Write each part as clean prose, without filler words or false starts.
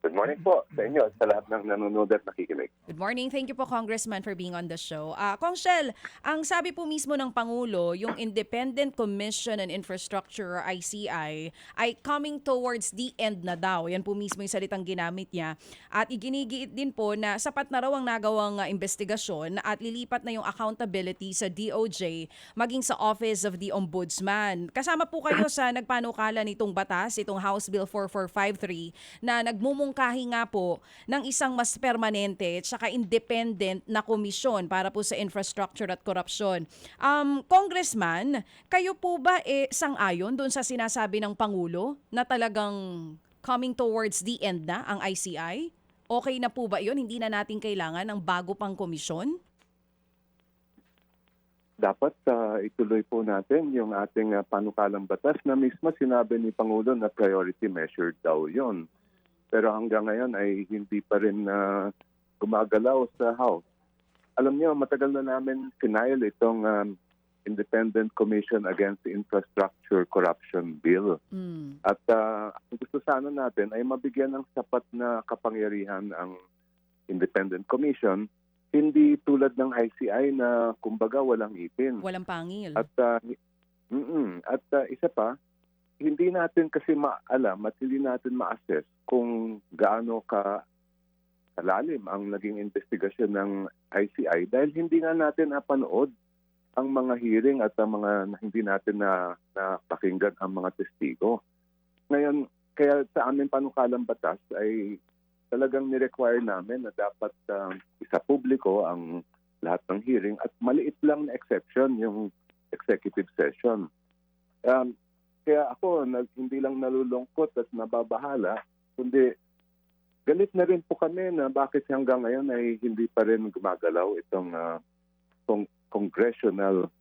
Good morning po sa inyo at sa lahat ng nanonood at nakikinig. Good morning. Thank you po, Congressman, for being on the show. Kong Shell, ang sabi po mismo ng Pangulo, yung Independent Commission on Infrastructure or ICI ay coming towards the end na daw. Yan po mismo yung salitang ginamit niya. At iginigiit din po na sapat na raw ang nagawang investigasyon at lilipat na yung accountability sa DOJ maging sa Office of the Ombudsman. Kasama po kayo sa nagpanukala nitong batas, itong House Bill 4453 na nagmumungkahi nga po ng isang mas permanente at saka independent na komisyon para po sa infrastructure at korupsyon. Congressman, kayo po ba sang-ayon doon sa sinasabi ng Pangulo na talagang coming towards the end na ang ICI? Okay na po ba yun? Hindi na natin kailangan ng bago pang komisyon? Dapat ituloy po natin yung ating panukalang batas na mismo sinabi ni Pangulo na priority measure daw yon. Pero hanggang ngayon ay hindi pa rin gumagalaw sa House. Alam niyo, matagal na namin final itong Independent Commission Against Infrastructure Corruption Bill. At ang gusto sana natin ay mabigyan ng sapat na kapangyarihan ang Independent Commission, hindi tulad ng ICI na kumbaga walang ipin. Walang pangil. At isa pa, hindi natin kasi maalam at hindi natin ma-assess kung gaano kalalim ang naging investigasyon ng ICI dahil hindi nga natin napanood ang mga hearing at ang mga hindi natin napakinggan ang mga testigo. Ngayon, kaya sa amin panukalang batas ay talagang ni-require namin na dapat isa publiko ang lahat ng hearing at maliit lang na exception yung executive session. Kaya ako, hindi lang nalulungkot at nababahala, kundi galit na rin po kami na bakit hanggang ngayon ay hindi pa rin gumagalaw itong Congressional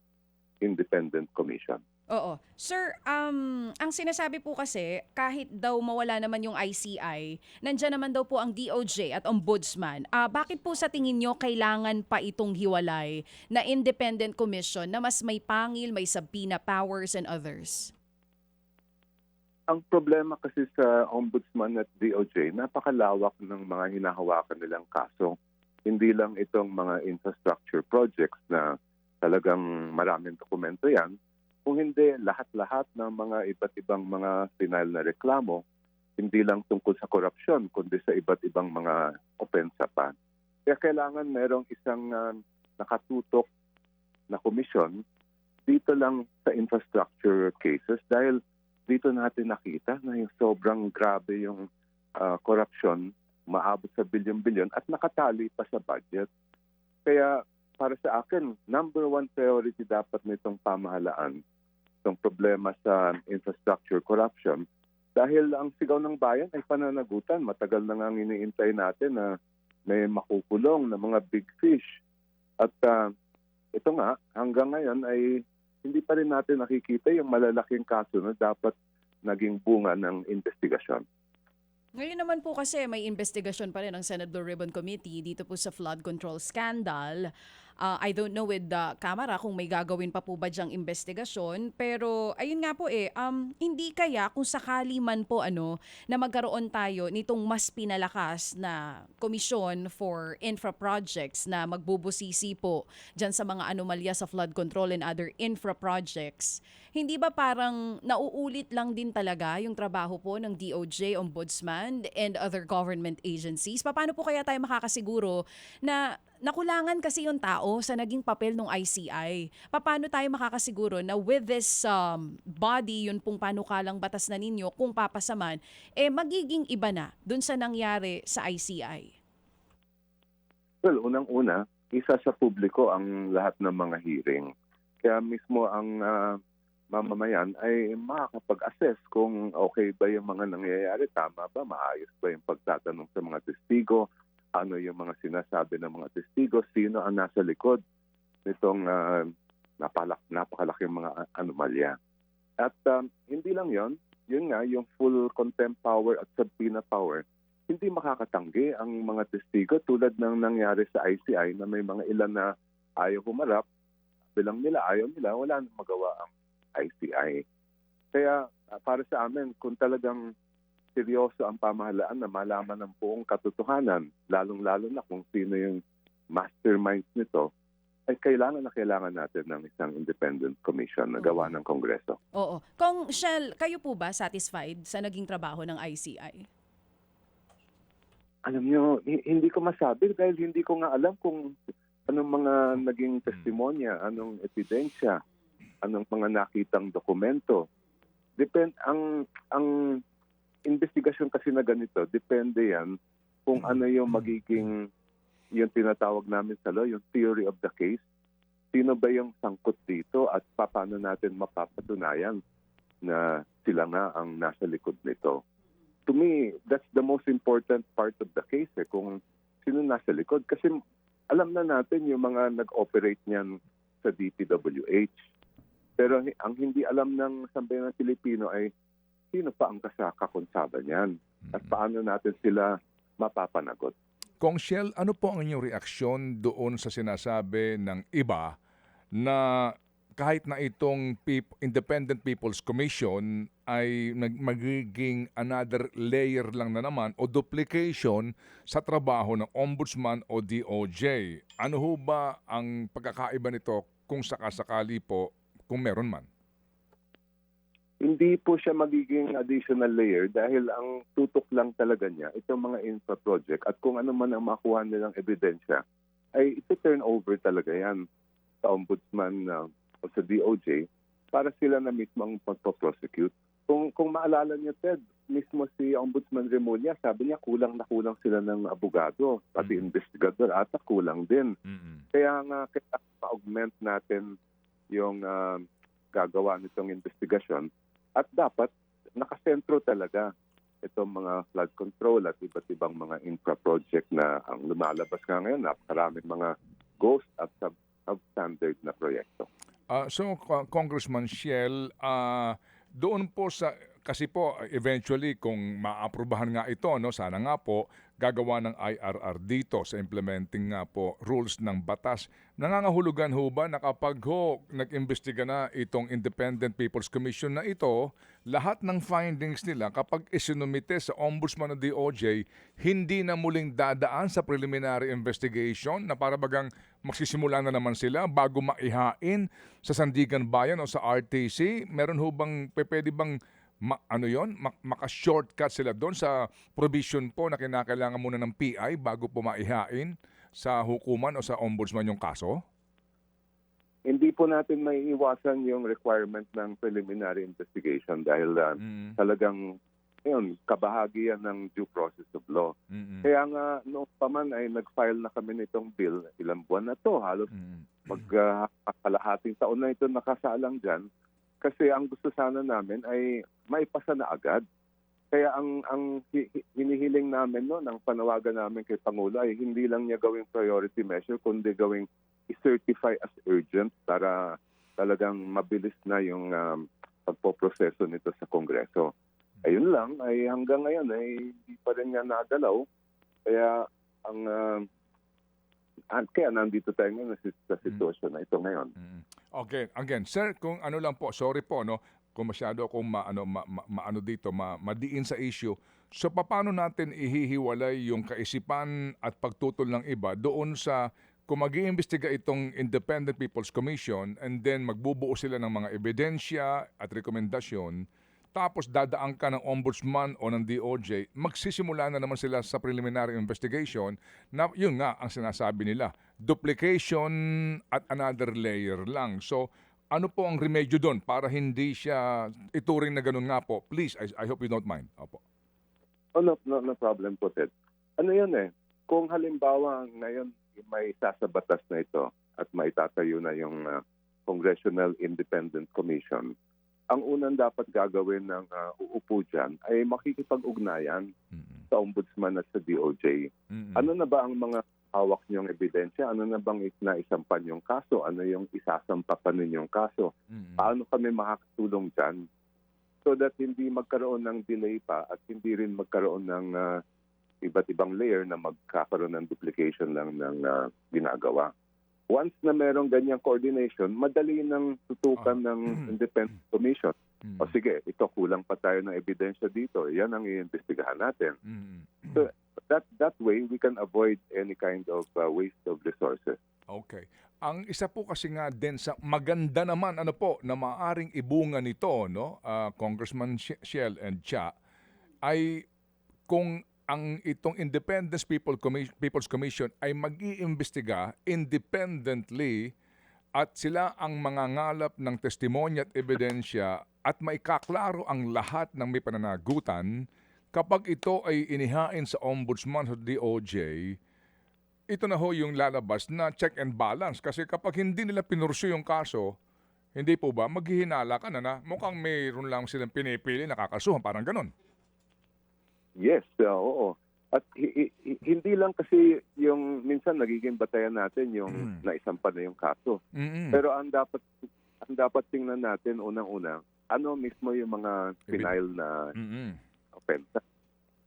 Independent Commission. Oo. Sir, ang sinasabi po kasi, kahit daw mawala naman yung ICI, nandyan naman daw po ang DOJ at Ombudsman. Bakit po sa tingin nyo kailangan pa itong hiwalay na independent commission na mas may pangil, may subpoena powers and others? Ang problema kasi sa Ombudsman at DOJ, napakalawak ng mga hinahawakan nilang kaso. Hindi lang itong mga infrastructure projects na talagang maraming dokumento yan, kung hindi lahat-lahat ng mga iba't ibang mga final na reklamo, hindi lang tungkol sa korupsyon, kundi sa iba't ibang mga opensa pa. Kaya kailangan merong isang nakatutok na komisyon dito lang sa infrastructure cases dahil dito natin nakita na yung sobrang grabe yung korupsyon, maabot sa bilyon-bilyon at nakatali pa sa budget. Kaya para sa akin, number one priority dapat nitong pamahalaan itong problema sa infrastructure corruption dahil ang sigaw ng bayan ay pananagutan. Matagal na nga iniintay natin na may makukulong na mga big fish. At ito nga, hanggang ngayon ay hindi pa rin natin nakikita yung malalaking kaso na dapat naging bunga ng investigasyon. Ngayon naman po kasi may investigasyon pa rin ang Senate Blue Ribbon Committee dito po sa flood control scandal. I don't know with the Kamara kung may gagawin pa po ba dyang investigasyon. Pero ayun nga po hindi kaya kung sakali man po na magkaroon tayo nitong mas pinalakas na komisyon for infra projects na magbubusisi po dyan sa mga anomalya sa flood control and other infra projects. Hindi ba parang nauulit lang din talaga yung trabaho po ng DOJ, Ombudsman, and other government agencies? Paano po kaya tayo makakasiguro na nakulangan kasi yung tao sa naging papel ng ICI? Paano tayo makakasiguro na with this body, yun pong panukalang batas na ninyo, kung papasaman, magiging iba na dun sa nangyari sa ICI? Well, unang-una, isa sa publiko ang lahat ng mga hearing. Kaya mismo ang mamamayan ay makakapag-assess kung okay ba yung mga nangyayari, tama ba, maayos ba yung pagtatanong sa mga testigo, ano yung mga sinasabi ng mga testigo, sino ang nasa likod nitong napakalaking mga anomalya. At hindi lang yun nga, yung full contempt power at subpoena power, hindi makakatanggi ang mga testigo tulad ng nangyari sa ICI na may mga ilan na ayaw humarap, bilang nila ayaw nila, wala nang magawa ang ICI. Kaya para sa amin, kung talagang seryoso ang pamahalaan na malaman ng buong katotohanan, lalong-lalo na kung sino yung masterminds nito, ay kailangan na kailangan natin ng isang independent commission na gawa ng Kongreso. Oo. Kung Shell, kayo po ba satisfied sa naging trabaho ng ICI? Alam nyo, hindi ko masabi dahil hindi ko nga alam kung anong mga naging testimonya, anong ebidensya, anong mga nakitang dokumento. Ang investigasyon kasi na ganito, depende yan kung ano yung magiging, yung tinatawag namin sa law, yung theory of the case. Sino ba yung sangkot dito at paano natin mapapatunayan na sila nga ang nasa likod nito. To me, that's the most important part of the case, kung sino nasa likod. Kasi alam na natin yung mga nag-operate niyan sa DPWH. Pero ang hindi alam ng sambayan ng Pilipino ay sino pa ang kasakakonsaba niyan at paano natin sila mapapanagot. Kong Shell, ano po ang inyong reaksyon doon sa sinasabi ng iba na kahit na itong Independent People's Commission ay magiging another layer lang na naman o duplication sa trabaho ng Ombudsman o DOJ? Ano ho ba ang pagkakaiba nito kung sakasakali po, kung meron man? Hindi po siya magiging additional layer dahil ang tutok lang talaga niya itong mga infra project at kung ano man ang makuha nilang ebidensya ay ito turn over talaga yan sa Ombudsman o sa DOJ para sila na mismo ang magpo-prosecute. Kung maalala niyo, Ted, mismo si Ombudsman Remulla, sabi niya kulang na kulang sila ng abogado, pati investigador ata kulang din. Kaya nga ma-augment natin yung gagawa nitong investigasyon at dapat nakasentro talaga itong mga flood control at iba't ibang mga infra project na ang lumalabas nga ngayon, napakaraming mga ghost at substandard na proyekto. So, Congressman Shell, doon po sa, kasi po eventually kung maaprubahan nga ito, no, sana nga po gagawa ng IRR dito sa implementing nga po rules ng batas. Nangangahulugan ho ba na kapag nag-imbestiga na itong Independent People's Commission na ito, lahat ng findings nila kapag isinumite sa Ombudsman o DOJ, hindi na muling dadaan sa preliminary investigation na para bagang magsisimula na naman sila bago maihain sa Sandigan Bayan o sa RTC? Meron ho bang, pwede bang maka-shortcut sila doon sa provision po na kinakailangan muna ng PI bago po maihain sa hukuman o sa ombudsman yung kaso? Hindi po natin may iwasan yung requirement ng preliminary investigation dahil talagang yun, kabahagi yan ng due process of law. Kaya nga noong pa man ay nag-file na kami nitong bill, ilang buwan na to, halos magkalahating taon na ito nakasalang dyan. Kasi ang gusto sana namin ay maipasa na agad. Kaya ang hinihiling namin ang panawagan namin kay Pangulo ay hindi lang niya gawing priority measure, kundi gawing i-certify as urgent para talagang mabilis na yung pagpoproseso nito sa Kongreso. Ayun lang, ay hanggang ngayon ay hindi pa rin nga nagalaw. Kaya kaya nandito tayo ngayon sa sitwasyon na ito ngayon. Okay, again, sir, kung ano lang po, sorry po, no, kung masyado akong madiin sa issue. So, paano natin ihihiwalay yung kaisipan at pagtutol ng iba doon sa kung mag-iimbestiga itong Independent People's Commission and then magbubuo sila ng mga ebidensya at rekomendasyon, tapos dadaan ka ng ombudsman o ng DOJ, magsisimula na naman sila sa preliminary investigation na yun nga ang sinasabi nila, duplication at another layer lang. So, ano po ang remedyo doon para hindi siya ituring na ganun nga po? Please, I hope you don't mind. Opo. Oh, no problem po, Ted. Ano yun kung halimbawa ngayon may sasabatas na ito at may tatayo na yung Congressional Independent Commission, ang unang dapat gagawin ng uupo dyan ay makikipag-ugnayan sa Ombudsman at sa DOJ. Ano na ba ang mga hawak niyong ebidensya? Ano na bang naisampan yung kaso? Ano yung isasampa pa ninyong kaso? Paano kami makakatulong dyan? So that hindi magkaroon ng delay pa at hindi rin magkaroon ng iba't ibang layer na magkakaroon ng duplication lang ng ginagawa. Once na merong ganyang coordination, madali nang tutukan ng Independent Commission Mm. O sige, ito kulang pa tayo ng ebidensya dito. Yan ang iimbestigahan natin. Mm. So that way, we can avoid any kind of waste of resources. Okay. Ang isa po kasi nga din sa maganda naman ano po na maaring ibunga nito no, Congressman Shell and Cha ay kung ang itong People's Commission ay mag-iimbestiga independently at sila ang mangangalap ng testimonya at ebidensya at maikaklaro ang lahat ng may pananagutan kapag ito ay inihain sa Ombudsman o DOJ, ito na ho yung lalabas na check and balance. Kasi kapag hindi nila pinursu yung kaso, hindi po ba, maghihinala ka na mukhang mayroon lang silang pinipili na kakasuhan, parang ganon. Yes, oo. At hindi lang kasi yung minsan nagiging batayan natin yung naisampa na yung kaso. Mm-mm. Pero ang dapat tingnan natin unang-una, ano mismo yung mga final na Mm-mm. offense.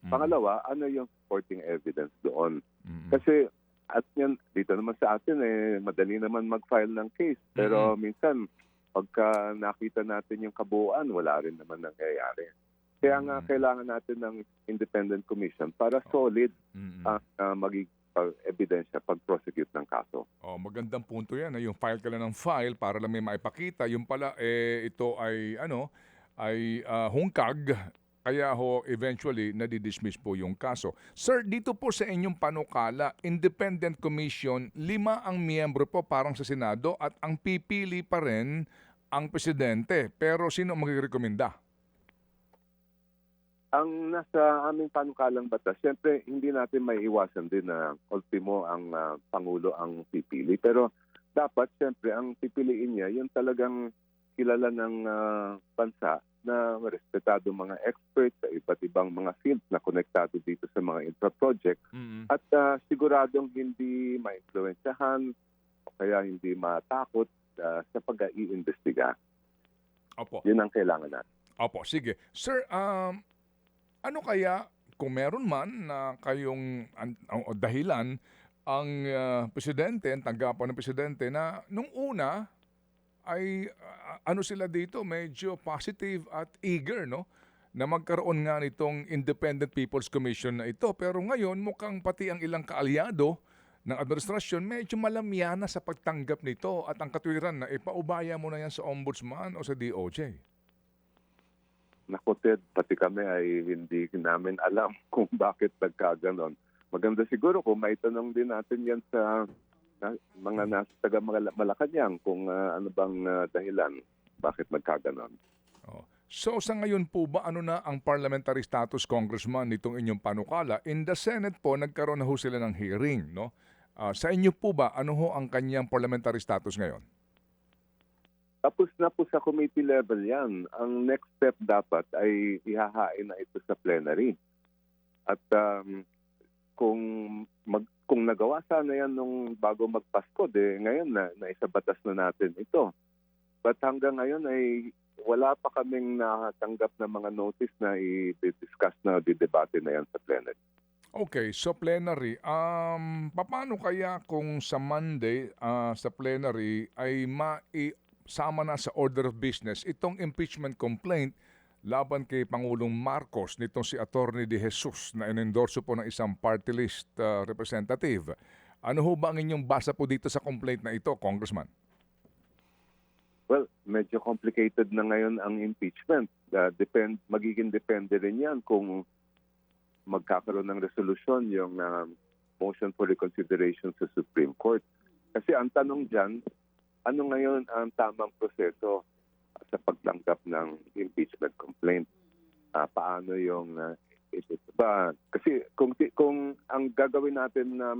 Pangalawa, ano yung supporting evidence doon? Mm-mm. Kasi at yan, dito naman sa atin madali naman mag-file ng case. Pero minsan, pagka nakita natin yung kabuuan, wala rin naman nangyayari. Kaya nga kailangan natin ng independent commission para solid ang magiging ebidensya pag-prosecute ng kaso. Oh, magandang punto 'yan. Yung file ka lang ng file para lang may maipakita, yung pala ito ay hungkag kaya ho eventually nadidismiss po yung kaso. Sir, dito po sa inyong panukala, independent commission, 5 ang miyembro po parang sa Senado at ang pipili pa rin ang presidente. Pero sino ang magrekomenda? Ang nasa aming panukalang batas, siyempre hindi natin may iwasan din na ultimo ang Pangulo ang pipili. Pero dapat siyempre ang pipiliin niya yung talagang kilala ng bansa na respetado mga experts sa iba't ibang mga fields na konektado dito sa mga infra projects at siguradong hindi ma-influensyahan o kaya hindi matakot sa pag-iimbestiga. Opo. Yun ang kailangan natin. Opo, sige. Sir, ano kaya kung meron man na kayong dahilan ang presidente, ang tanggapan ng presidente na nung una ay ano sila dito medyo positive at eager no na magkaroon nga nitong Independent People's Commission na ito, pero ngayon mukhang pati ang ilang kaalyado ng administrasyon medyo malamya na sa pagtanggap nito at ang katwiran na ipaubaya mo na yan sa Ombudsman o sa DOJ. Naku Ted, pati kami ay hindi namin alam kung bakit nagkaganon. Maganda siguro kung maitanong din natin yan sa mga nasa taga Malacanang kung ano bang dahilan bakit nagkaganon. Oh. So sa ngayon po ba ano na ang parliamentary status, Congressman, nitong inyong panukala? In the Senate po nagkaroon na ho sila ng hearing, no? Sa inyo po ba ano ho ang kanyang parliamentary status ngayon? Tapos na po sa committee level yan. Ang next step dapat ay ihahain na ito sa plenary. At kung nagawa sana yan nung bago magpasko, ngayon na isabatas na natin ito. But hanggang ngayon ay wala pa kaming natanggap na mga notice na i-discuss na, didebate na yan sa plenary. Okay, so plenary, paano kaya kung sa Monday sa plenary ay sama na sa order of business itong impeachment complaint laban kay Pangulong Marcos nitong si Attorney De Jesus na inendorso po ng isang party list representative. Ano ho ba ang inyong basa po dito sa complaint na ito, Congressman? Well, medyo complicated na ngayon ang impeachment. Magiging depende rin yan kung magkakaroon ng resolusyon yung motion for reconsideration sa Supreme Court. Kasi ang tanong dyan, ano ngayon ang tamang proseso sa pagtanggap ng impeachment complaint? Paano yung kasi kung ang gagawin natin na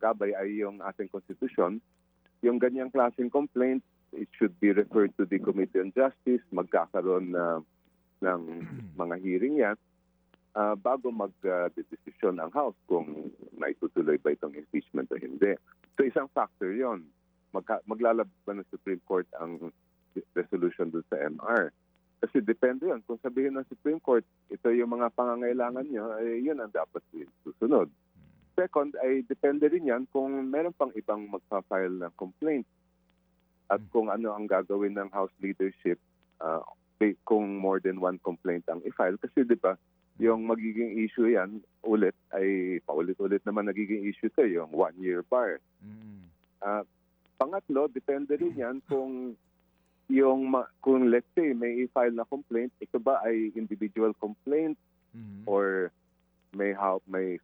gabay ay yung ating konstitusyon, yung ganyang klaseng complaint, it should be referred to the Committee on Justice, magkakaroon ng mga hearing yan bago mag-desisyon ang House kung maitutuloy ba itong impeachment o hindi. So isang factor yon. Maglalabas ba ng Supreme Court ang resolution doon sa MR? Kasi depende yun. Kung sabihin ng Supreme Court, ito yung mga pangangailangan nyo, yun ang dapat susunod. Second, ay depende rin yan kung meron pang ibang magpa-file ng complaint. At kung ano ang gagawin ng House leadership kung more than one complaint ang i-file. Kasi di ba, yung magiging issue yan ulit ay paulit-ulit naman nagiging issue to yung 1-year bar. Pangatlo, depende rin yan kung kung let's say may i-file na complaint, ito ba ay individual complaint or may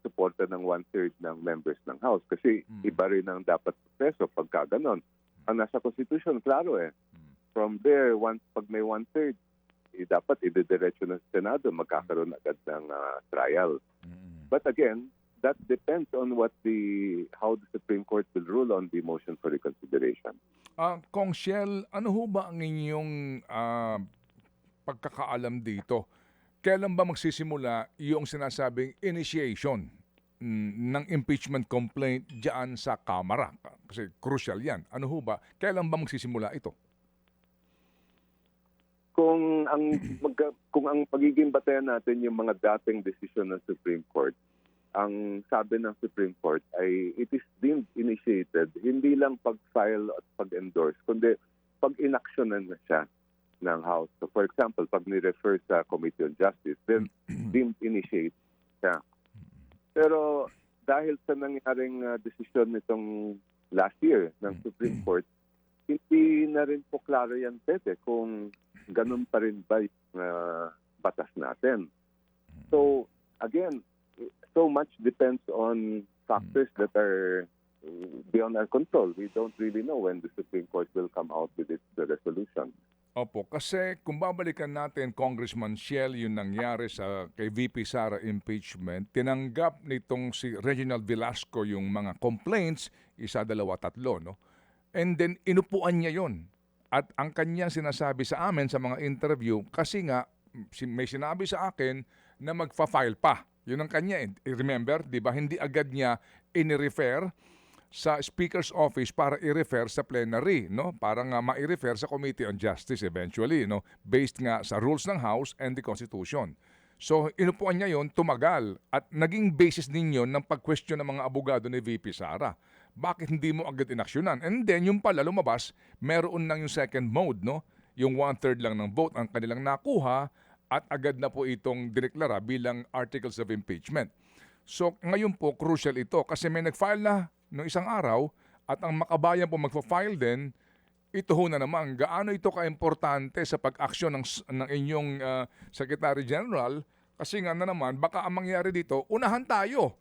suporta ng 1/3 ng members ng House. Kasi iba rin ang dapat proseso pagka ganon. Ang nasa Constitution, klaro From there, pag may 1/3, dapat idediretso ng Senado, magkakaroon agad ng trial. But again, that depends on how the Supreme Court will rule on the motion for reconsideration. Kong Shell, ano ho ba ang inyong pagkakaalam dito? Kailan ba magsisimula yung sinasabing initiation ng impeachment complaint diyan sa Kamara? Kasi crucial yan. Ano ho ba? Kailan ba magsisimula ito? Kung ang pagiging batayan natin yung mga dating desisyon ng Supreme Court, ang sabi ng Supreme Court ay it is deemed initiated, hindi lang pag-file at pag-endorse, kundi pag-inaksyonan na siya ng House. So for example, pag ni-refer sa Committee on Justice, then deemed initiate siya. Pero dahil sa nangyaring desisyon nitong last year ng Supreme Court, hindi na rin po klaro yan pwede kung ganun pa rin ba yung batas natin. So again, so much depends on factors that are beyond our control. We don't really know when the Supreme Court will come out with its resolution. Opo, kasi kung babalikan natin, Congressman Shell, yung nangyari kay VP Sara impeachment, tinanggap nitong si Reginald Velasco yung mga complaints, 1, 2, 3, no? And then inupuan niya yon. At ang kanyang sinasabi sa amin sa mga interview, kasi nga may sinabi sa akin na magfa-file pa. Yun ang kanya. Remember, di ba, hindi agad niya in-refer sa Speaker's Office para i-refer sa plenary, no? Para nga ma-i-refer sa Committee on Justice eventually, no? Based nga sa rules ng House and the Constitution. So, inupuan niya yon, tumagal, at naging basis ninyo ng pag-question ng mga abogado ni VP Sara. Bakit hindi mo agad inaksyonan? And then, yung pala lumabas, meron nang yung second mode, no? Yung 1/3 lang ng vote ang kanilang nakuha, at agad na po itong dineklara bilang articles of impeachment. So ngayon po, crucial ito kasi may nag-file na noong isang araw at ang makabayan po magfa-file din, ito ho na naman, gaano ito ka-importante sa pag-aksyon ng inyong Secretary General kasi nga na naman, baka ang mangyari dito, unahan tayo.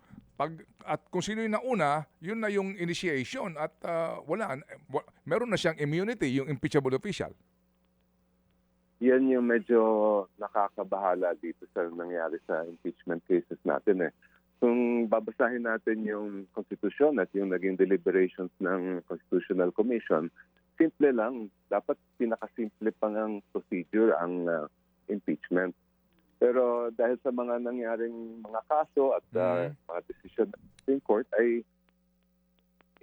At kung sino yung nauna, yun na yung initiation at meron na siyang immunity, yung impeachable official. Yan yung medyo nakakabahala dito sa nangyari sa impeachment cases natin. Kung babasahin natin yung Constitution at yung naging deliberations ng Constitutional Commission, simple lang. Dapat pinakasimple pang ang procedure ang impeachment. Pero dahil sa mga nangyaring mga kaso at mga decision ng Supreme Court ay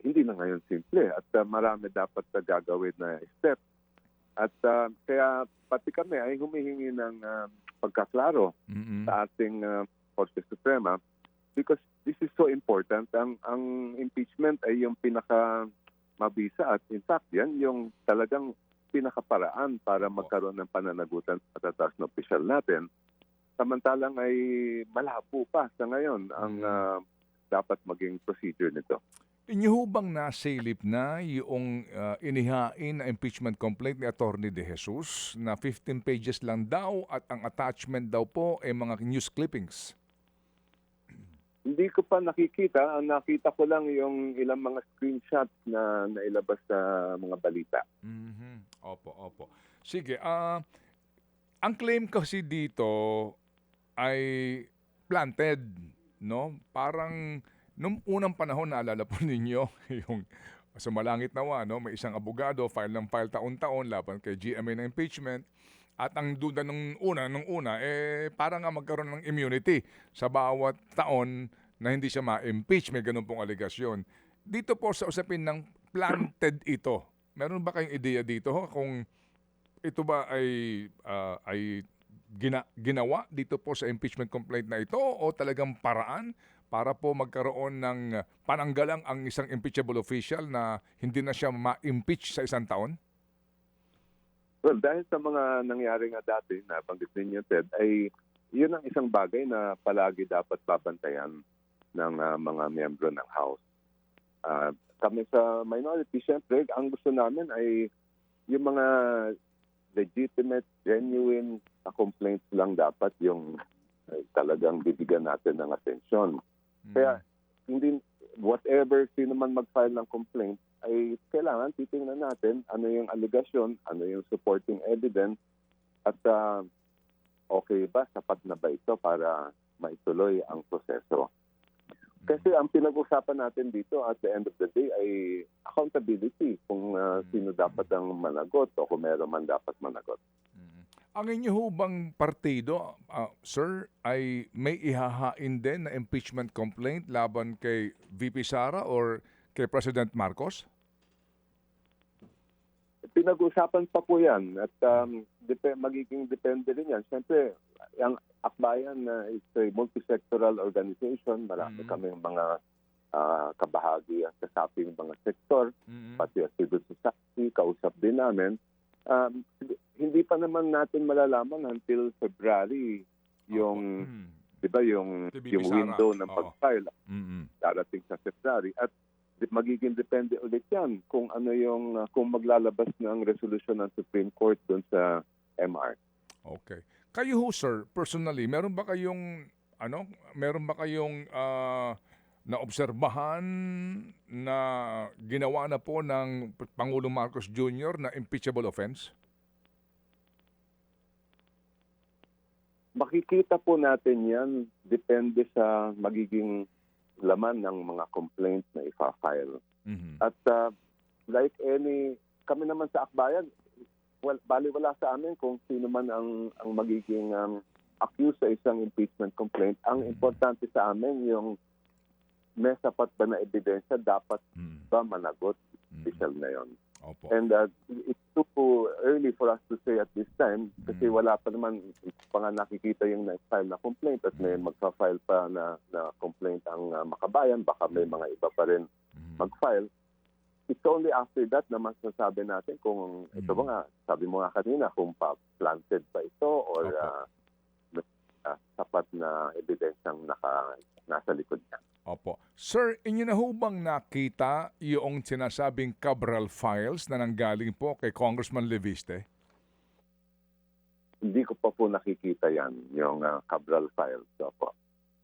hindi na ngayon simple at marami dapat na gagawin na step. At kaya pati kami ay humihingi ng pagkaklaro sa ating Korte Suprema because this is so important. Ang impeachment ay yung pinaka-mabisa at in fact yan yung talagang pinakaparaan para magkaroon ng pananagutan sa matataas na opisyal natin. Samantalang ay malabo pa sa ngayon ang dapat maging procedure nito. Inyo ho bang nasilip na yung inihain na impeachment complaint ni Attorney De Jesus na 15 pages lang daw at ang attachment daw po ay mga news clippings? Hindi ko pa nakikita. Ang nakita ko lang yung ilang mga screenshots na nailabas sa mga balita. Opo. Sige, ang claim kasi dito ay planted, no? Parang nung unang panahon, naalala po ninyo, yung sumalangit nawa, no? May isang abogado, file taon-taon laban kay GMA ng impeachment. At ang duda nung una, para nga magkaroon ng immunity sa bawat taon na hindi siya ma-impeach. May ganun pong aligasyon. Dito po sa usapin ng planted ito, meron ba kayong ideya dito kung ito ba ay ginawa dito po sa impeachment complaint na ito o talagang paraan para po magkaroon ng pananggalang ang isang impeachable official na hindi na siya ma-impeach sa isang taon? Well, dahil sa mga nangyari nga dati na banggit ninyo, Ted, ay yun ang isang bagay na palagi dapat babantayan ng mga miyembro ng House. Kami sa minority, siyempre, ang gusto namin ay yung mga legitimate, genuine complaints lang dapat yung talagang bibigyan natin ng atensyon. Kaya hindi whatever sino man mag-file ng complaint ay kailangan titingnan natin ano yung allegation, ano yung supporting evidence at okay ba, sapat na ba ito para maituloy ang proseso. Kasi ang pinag-usapan natin dito at the end of the day ay accountability kung sino dapat ang managot o kung meron man dapat managot. Ang inyo ho bang partido, sir, ay may ihahain din na impeachment complaint laban kay VP Sara or kay President Marcos? Pinag-usapan pa po yan at magiging depende rin yan. Siyempre, ang Akbayan is a multi-sectoral organization. Marami kaming mga kabahagi at kasaping mga sektor, pati ang civil society, kausap din namin. Hindi pa naman natin malalaman until February yung 'di ba yung window ng pag-file darating sa February at magiging depende ulit yan kung ano yung kung maglalabas ng resolution ng Supreme Court doon sa MR. Okay. Kayo ho, sir, personally, meron ba kayong naobserbahan na ginawa na po ng Pangulong Marcos Jr. na impeachable offense? Makikita po natin yan depende sa magiging laman ng mga complaints na ifa-file. At like kami naman sa Akbayan, baliwala sa amin kung sino man ang magiging accused sa isang impeachment complaint. Ang importante sa amin yung may sapat ba na ebidensya, dapat ba managot official na yon. Opo. And it's too early for us to say at this time kasi wala pa naman pa nga nakikita yung na-file na complaint at may magpa-file pa na complaint ang Makabayan. Baka may mga iba pa rin mag-file. It's only after that na masasabi natin kung ito ba nga, sabi mo nga kanina, kung planted pa ito or sapat na ebidensyang nasa likod niya. Opo. Sir, inyo na ho bang nakita yung sinasabing Cabral files na nanggaling po kay Congressman Leviste? Hindi ko pa po nakikita yan, yung Cabral files. Opo.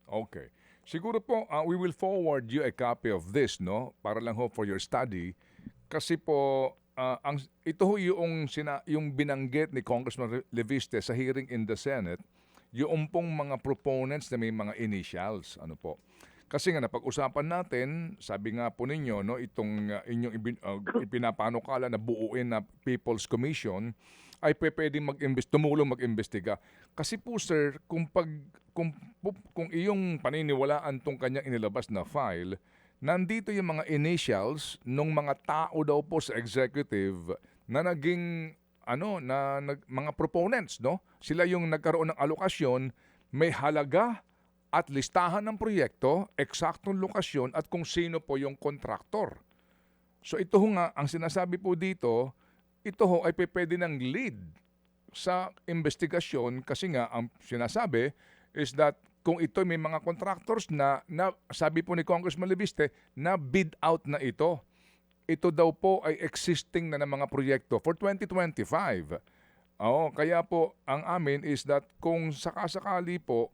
Okay. Siguro po, we will forward you a copy of this, no? Para lang ho for your study. Kasi po, ito ho yung binanggit ni Congressman Leviste sa hearing in the Senate, yung pong mga proponents na may mga initials. Ano po? Kasi nga napag-usapan natin, sabi nga po ninyo, no, itong inyong ipinapanukala na buuin na People's Commission ay pwedeng tumulong mag-imbestiga. Kasi po sir, kung iyong paniniwalaan tong kanyang inilabas na file, nandito yung mga initials ng mga tao daw po sa executive na naging mga proponents, no? Sila yung nagkaroon ng alokasyon, may halaga at listahan ng proyekto, eksaktong lokasyon at kung sino po yung kontraktor. So ito nga, ang sinasabi po dito, ito ho ay pwede ng lead sa investigasyon kasi nga ang sinasabi is that kung ito may mga contractors na sabi po ni Congressman Leviste, na bid out na ito. Ito daw po ay existing na ng mga proyekto for 2025. Kaya po ang amin is that kung sakasakali po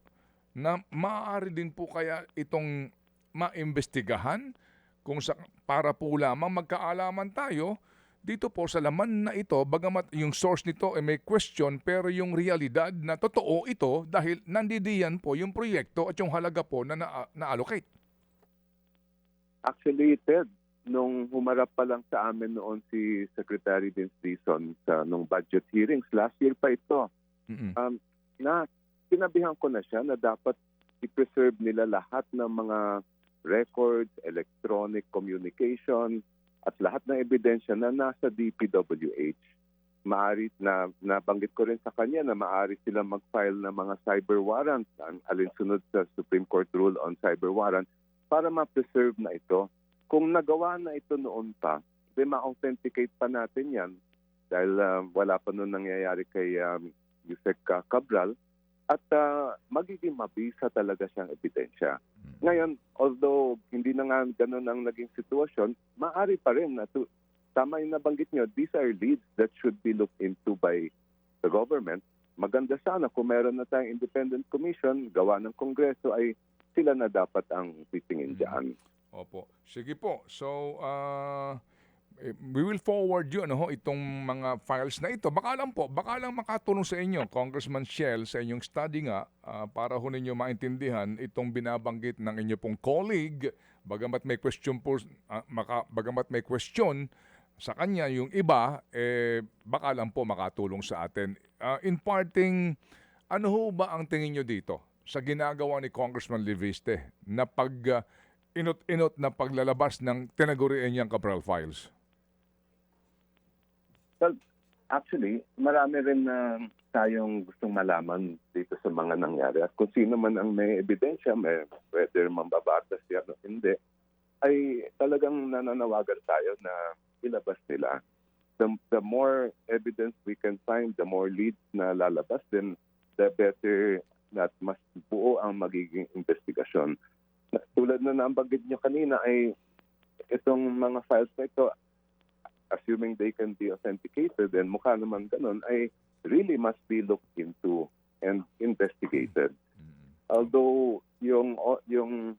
na maaari din po kaya itong maimbestigahan para po lamang magkaalaman tayo dito po sa laman na ito, bagamat yung source nito ay may question pero yung realidad na totoo ito dahil nandidiyan po yung proyekto at yung halaga po na na-allocate. Actually, Ted, nung humarap pa lang sa amin noon si Secretary Vince Dizon nung budget hearings, last year pa ito, na sinabihan ko na siya na dapat i-preserve nila lahat ng mga records, electronic communication, at lahat ng ebidensya na nasa DPWH. Maari na nabanggit ko rin sa kanya na maari sila mag-file ng mga cyber warrants, alinsunod sa Supreme Court rule on cyber warrant, para ma-preserve na ito. Kung nagawa na ito noon pa, ma-authenticate pa natin yan dahil wala pa noon nangyayari kay Yusek Cabral at magiging mabisa talaga siyang ebidensya. Ngayon, although hindi na nga ganun ang naging sitwasyon, maaari pa rin na tama yung nabanggit nyo, these are leads that should be looked into by the government. Maganda sana kung meron na tayong independent commission, gawa ng Kongreso, ay sila na dapat ang titingin dyan. Opo. Sige po. So, we will forward you itong mga files na ito. Baka lang makatulong sa inyo, Congressman Shell, sa inyong study nga, para ho ninyo maintindihan itong binabanggit ng inyo pong colleague, bagamat may question sa kanya, yung iba, baka lang po makatulong sa atin. In parting, ano ho ba ang tingin nyo dito sa ginagawa ni Congressman Leviste na inot na paglalabas ng tinagurian niyang Cabral files? Well, actually, marami rin na tayong gustong malaman dito sa mga nangyari. At kung sino man ang may ebidensya, whether mambabatas yan o hindi, ay talagang nananawagan tayo na ilabas nila. The more evidence we can find, the more leads na lalabas, then the better at mas buo ang magiging investigasyon. Tulad na nabanggit nyo kanina ay itong mga files na ito, assuming they can be authenticated and mukha naman ganun, ay really must be looked into and investigated. Although yung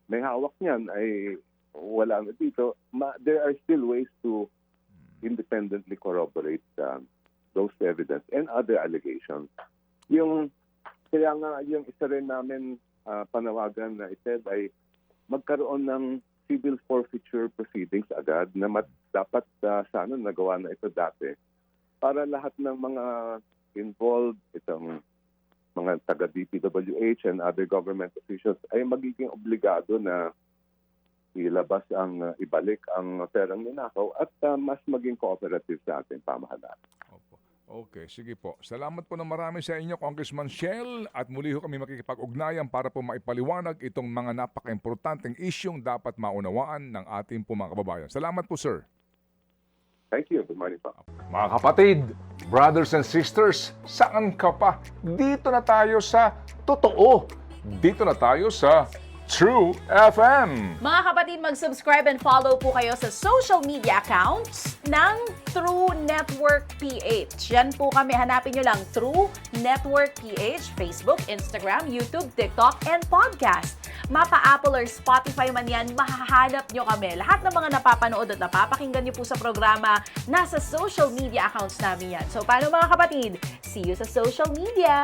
may hawak niyan ay wala na dito, there are still ways to independently corroborate those evidence and other allegations. Kaya nga yung isa rin namin panawagan na ited ay magkaroon ng civil forfeiture proceedings agad na dapat sana nagawa na ito dati para lahat ng mga involved, itong mga taga-DPWH and other government officials ay magiging obligado na ibalik ang perang ninakaw at mas maging cooperative sa ating pamahalaan. Okay, sige po. Salamat po ng marami sa inyo, Congressman Shell, at muli ho kami makikipag-ugnayan para po maipaliwanag itong mga napaka-importanteng isyong dapat maunawaan ng ating po mga kababayan. Salamat po, sir. Thank you. Good morning po. Mga kapatid, brothers and sisters, saan ka pa? Dito na tayo sa totoo. Dito na tayo sa True FM. Mga kapatid, mag-subscribe and follow po kayo sa social media accounts ng True Network PH. Yan po kami. Hanapin nyo lang True Network PH, Facebook, Instagram, YouTube, TikTok, and podcast. Mapa Apple or Spotify man yan, mahahanap nyo kami. Lahat ng mga napapanood at napapakinggan nyo po sa programa, nasa social media accounts namin yan. So, paano mga kapatid? See you sa social media!